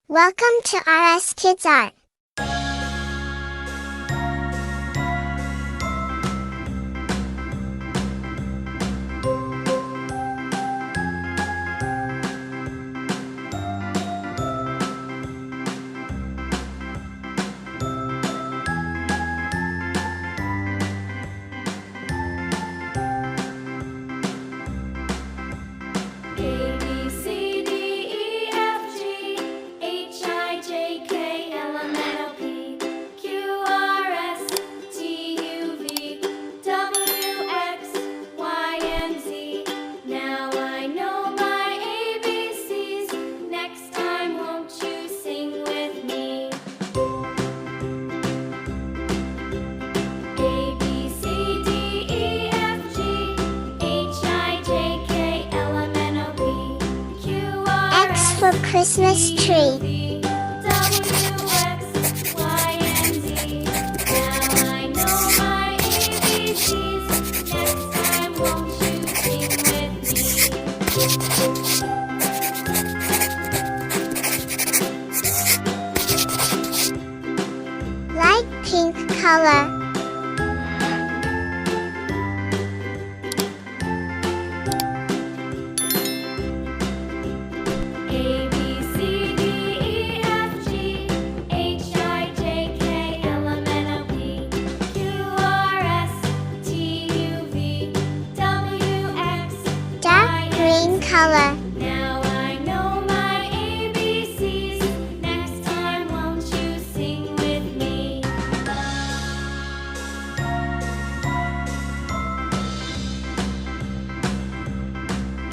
Welcome to RS Kids Art. For Christmas tree. Light pink color. Color. Now I know my ABCs. Next time won't you sing with me?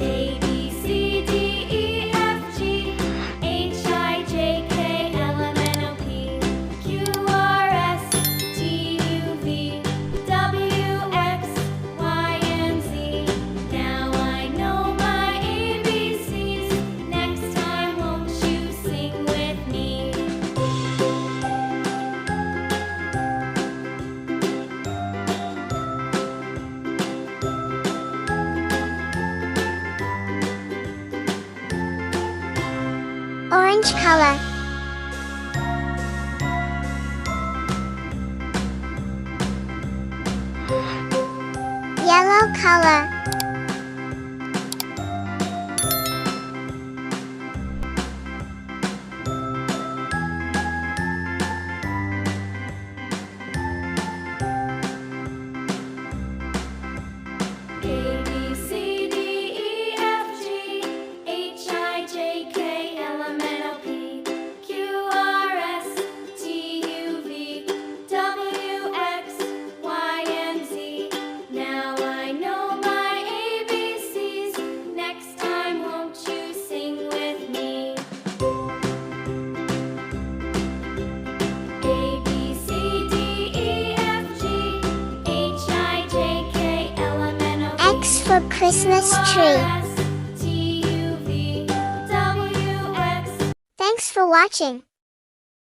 A, B, C, D, E, F, G, H, I, J, K, L, M, N, O, P, Q, R, S, T, U, V, W, X, Y, and Z. Now I know my ABCs. Next time won't you sing with me? Orange color. Yellow color. A, B, C, D, E, F, G, H, I, J, K, L, M, N, O, P, Q, R, S, T, U, V, W, X, Y, and Z. Now I know my ABCs. Next time won't you sing with me? A, B, C, D, E, F, G, H, I, J, K, L, M, N, O, P, X for Christmas tree. T, U, V, W, X. Thanks for watching.